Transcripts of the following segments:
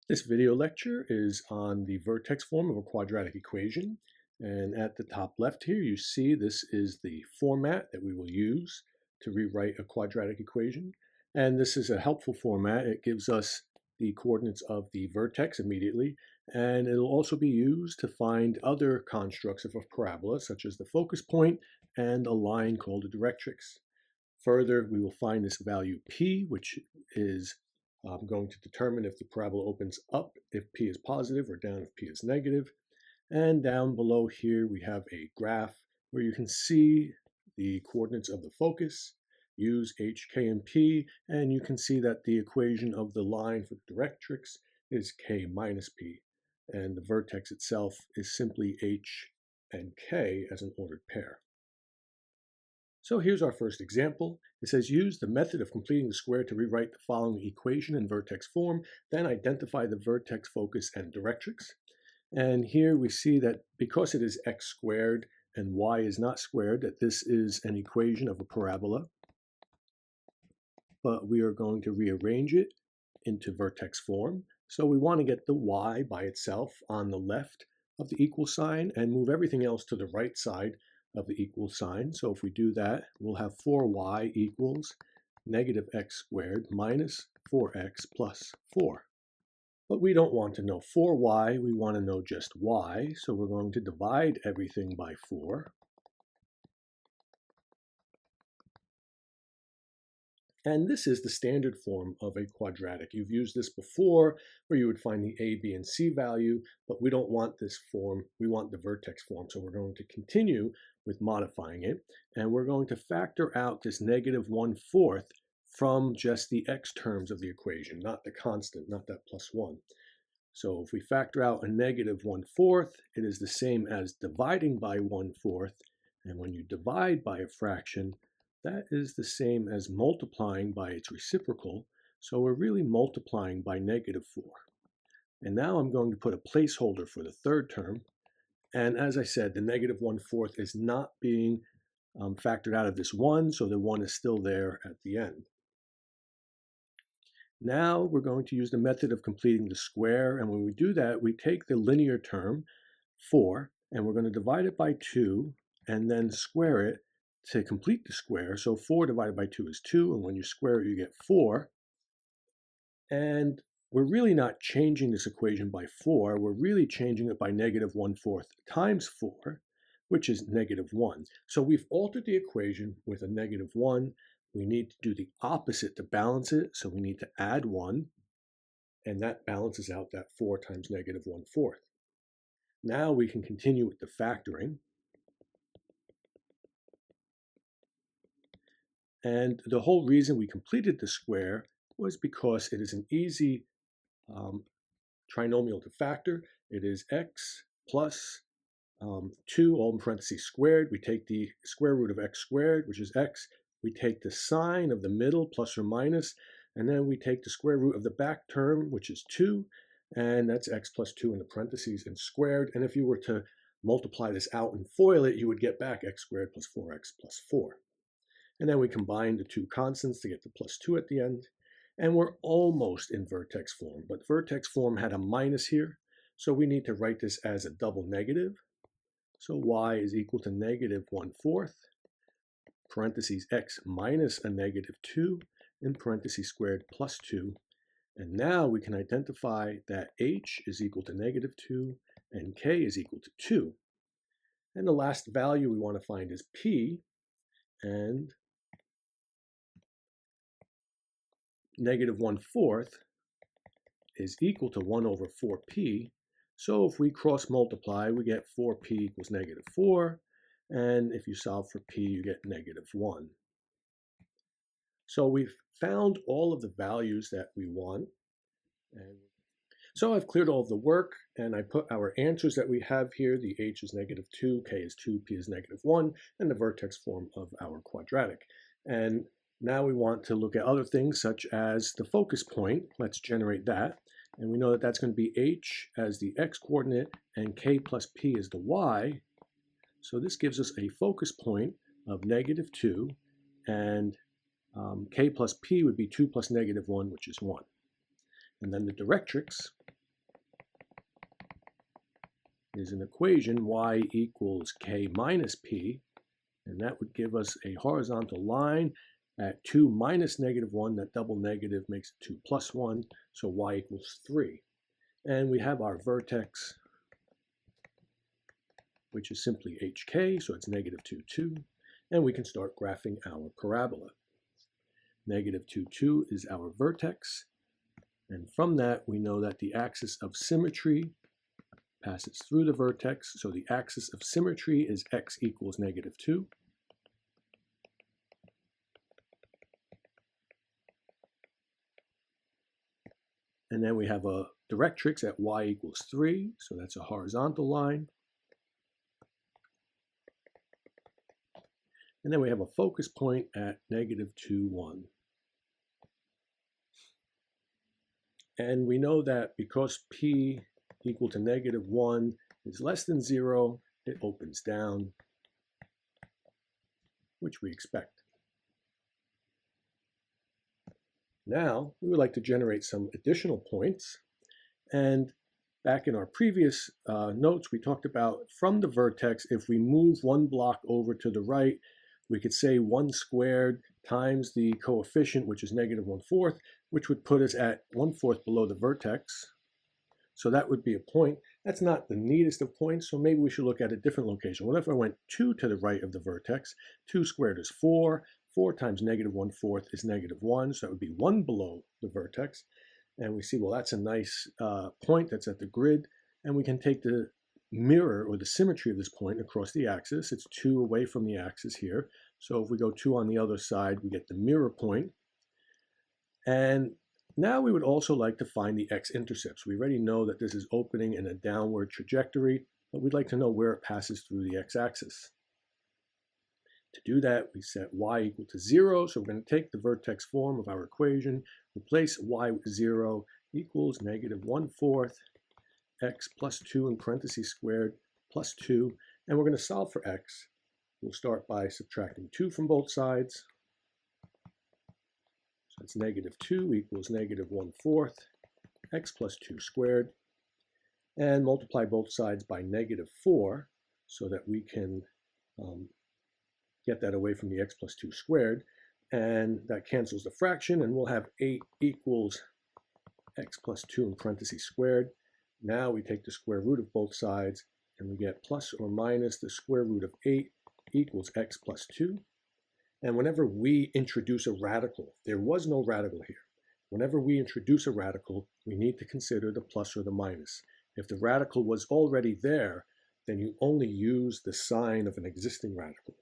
This video lecture is on the vertex form of a quadratic equation. And at the top left here, you see this is the format that we will use to rewrite a quadratic equation. And this is a helpful format. It gives us the coordinates of the vertex immediately. And it'll also be used to find other constructs of a parabola, such as the focus point and a line called a directrix. Further, we will find this value p, which is going to determine if the parabola opens up if p is positive or down if p is negative. And down below here we have a graph where you can see the coordinates of the focus, use h, k, and p, and you can see that the equation of the line for the directrix is k minus p, and the vertex itself is simply h and k as an ordered pair. So here's our first example. It says use the method of completing the square to rewrite the following equation in vertex form, then identify the vertex, focus, and directrix. And here we see that because it is x squared and y is not squared, that this is an equation of a parabola. But we are going to rearrange it into vertex form. So we want to get the y by itself on the left of the equal sign and move everything else to the right side of the equal sign. So if we do that, we'll have 4y equals negative x squared minus 4x plus 4. But we don't want to know 4y, we want to know just y. So we're going to divide everything by 4. And this is the standard form of a quadratic. You've used this before where you would find the a, b, and c value, but we don't want this form. We want the vertex form. So we're going to continue with modifying it. And we're going to factor out this negative 1/4 from just the x terms of the equation, not the constant, not that plus 1. So if we factor out a negative 1/4, it is the same as dividing by 1/4. And when you divide by a fraction, that is the same as multiplying by its reciprocal, so we're really multiplying by negative 4. And now I'm going to put a placeholder for the third term, and as I said, the negative 1/4 is not being factored out of this 1, so the 1 is still there at the end. Now we're going to use the method of completing the square, and when we do that, we take the linear term, 4, and we're going to divide it by 2, and then square it to complete the square. So 4 divided by 2 is 2, and when you square it, you get 4. And we're really not changing this equation by 4. We're really changing it by negative 1/4 times 4, which is negative 1. So we've altered the equation with a negative 1. We need to do the opposite to balance it, so we need to add 1, and that balances out that 4 times negative 1/4. Now we can continue with the factoring. And the whole reason we completed the square was because it is an easy trinomial to factor. It is x plus 2, all in parentheses, squared. We take the square root of x squared, which is x. We take the sign of the middle, plus or minus, and then we take the square root of the back term, which is 2, and that's x plus 2 in the parentheses and squared. And if you were to multiply this out and FOIL it, you would get back x squared plus 4x plus 4. And then we combine the two constants to get the plus 2 at the end. And we're almost in vertex form, but vertex form had a minus here, so we need to write this as a double negative. So y is equal to negative 1/4, parentheses x minus a negative 2, in parentheses squared plus 2. And now we can identify that h is equal to negative 2 and k is equal to 2. And the last value we want to find is p, and negative 1/4 is equal to 1 over 4p. So if we cross multiply, we get 4p equals negative 4. And if you solve for p, you get negative 1. So we've found all of the values that we want. And so I've cleared all of the work, and I put our answers that we have here. The h is negative 2, k is 2, p is negative 1, and the vertex form of our quadratic. And now we want to look at other things such as the focus point. Let's generate that. And we know that that's going to be h as the x coordinate and k plus p is the y. So this gives us a focus point of negative 2, and k plus p would be 2 plus negative 1, which is 1. And then the directrix is an equation y equals k minus p, and that would give us a horizontal line at 2 minus -1. That double negative makes it 2 plus 1, so y equals 3. And we have our vertex, which is simply hk, so it's -2, 2. And we can start graphing our parabola. -2, 2 is our vertex. And from that, we know that the axis of symmetry passes through the vertex. So the axis of symmetry is x equals -2. And then we have a directrix at y equals 3. So that's a horizontal line. And then we have a focus point at -2, 1. And we know that because p equal to -1 is less than 0, it opens down, which we expect. Now, we would like to generate some additional points. And back in our previous notes, we talked about from the vertex, if we move one block over to the right, we could say 1 squared times the coefficient, which is -1/4, which would put us at 1/4 below the vertex. So that would be a point. That's not the neatest of points, so maybe we should look at a different location. What if I went 2 to the right of the vertex? 2 squared is 4. 4 times -1/4 is -1, so that would be 1 below the vertex. And we see, well, that's a nice point that's at the grid. And we can take the mirror or the symmetry of this point across the axis. It's 2 away from the axis here. So if we go 2 on the other side, we get the mirror point. And now we would also like to find the x-intercepts. We already know that this is opening in a downward trajectory, but we'd like to know where it passes through the x-axis. To do that, we set y equal to 0. So we're going to take the vertex form of our equation, replace y with 0 equals -1/4 x plus 2 in parentheses squared plus 2. And we're going to solve for x. We'll start by subtracting 2 from both sides. So that's -2 equals -1/4 x plus 2 squared. And multiply both sides by -4 so that we can get that away from the x plus 2 squared. And that cancels the fraction, and we'll have 8 equals x plus 2 in parentheses squared. Now we take the square root of both sides, and we get plus or minus the square root of 8 equals x plus 2. And whenever we introduce a radical, there was no radical here. Whenever we introduce a radical, we need to consider the plus or the minus. If the radical was already there, then you only use the sign of an existing radical.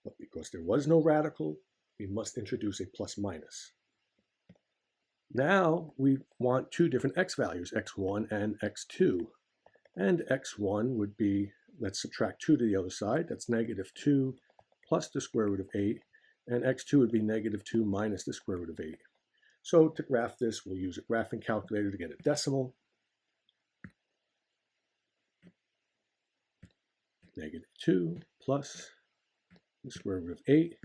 But because there was no radical, we must introduce a plus minus. Now we want 2 different x values, x1 and x2. And x1 would be, let's subtract 2 to the other side, that's -2 plus the square root of 8, and x2 would be -2 minus the square root of 8. So to graph this, we'll use a graphing calculator to get a decimal. -2 plus the square root of 8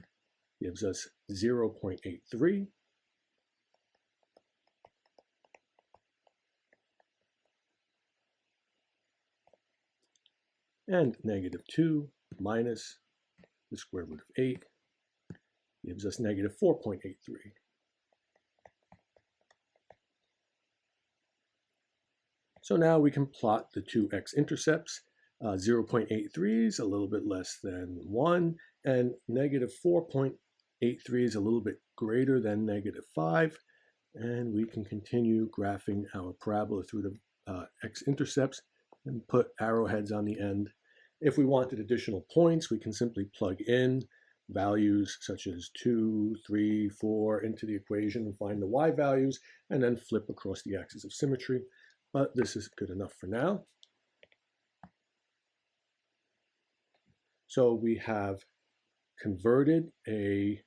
gives us 0.83. And -2 minus the square root of 8 gives us -4.83. So now we can plot the two x-intercepts. 0.83 is a little bit less than 1, and -4.83 is a little bit greater than -5. And we can continue graphing our parabola through the x-intercepts and put arrowheads on the end. If we wanted additional points, we can simply plug in values such as 2, 3, 4 into the equation and find the y values, and then flip across the axis of symmetry. But this is good enough for now. So we have converted a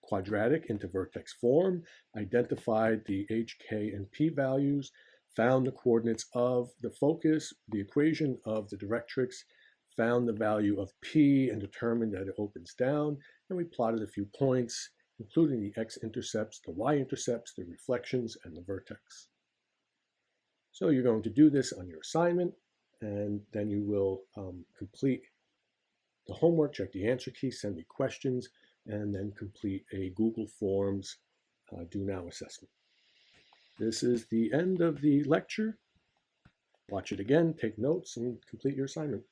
quadratic into vertex form, identified the h, k, and p values, found the coordinates of the focus, the equation of the directrix, found the value of p and determined that it opens down, and we plotted a few points, including the x-intercepts, the y-intercepts, the reflections, and the vertex. So you're going to do this on your assignment, and then you will complete the homework, check the answer key, send me questions, and then complete a Google Forms Do Now assessment. This is the end of the lecture. Watch it again, take notes, and complete your assignment.